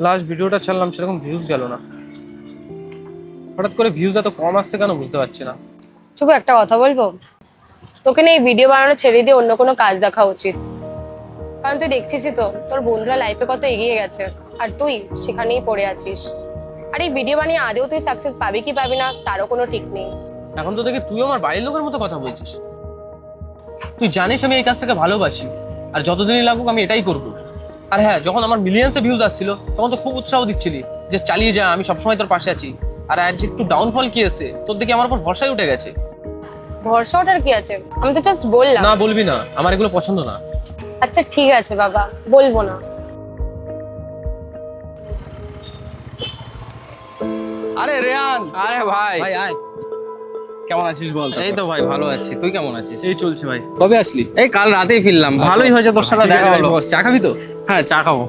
Last ভিডিওটা ছাড়লাম সেরকম ভিউজ গেল না, হঠাৎ করে ভিউজ এত কম আসছে কেন বুঝতে পারছি না। শুভ একটা কথা বলবো, তোকে না এই ভিডিও বানানো ছেড়ে দিয়ে অন্য কোনো কাজ দেখা উচিত। কারণ তুই দেখছিসই তো তোর বন্ধুরা লাইফে কত এগিয়ে গেছে, আর তুই সেখানেই পড়ে আছিস। আর এই ভিডিও বানিয়ে আদেও তুই সাকসেস পাবি কি পাবি না তারও কোনো ঠিক নেই। এখন তো দেখি তুই আমার বাড়ির লোকের মতো কথা বলছিস। তুই জানিস আমি এই কাজটাকে ভালোবাসি, আর যতদিনই লাগুক আমি এটাই করবো। আর হ্যাঁ, যখন আমার মিলিয়ন্সে ভিউজ আসছিল তখন তো খুব উৎসাহ দিচ্ছিলি যে চালিয়ে যা, আমি সবসময় তোর পাশে আছি। আর আজ যে একটু ডাউনফল কি এসে তোর দিকে আমার উপর ভরসাই উঠে গেছে। ভরসা ওঠার কি আছে, আমি তো জাস্ট বললাম। না বলবি না, আমার এগুলো পছন্দ না। আচ্ছা ঠিক আছে বাবা, বলবো না। আরে রেয়ান, আরে ভাই ভাই আয়। কেমন আছিস বল? এই তো ভাই ভালো আছি, তুই কেমন আছিস? এই চলছে ভাই। কবে আসলি? এই কাল রাতেই ফিরলাম, ভালোই হয়েছে তোর সাথে দেখা হলো। চা খাবি তো? হ্যাঁ চা খাবো।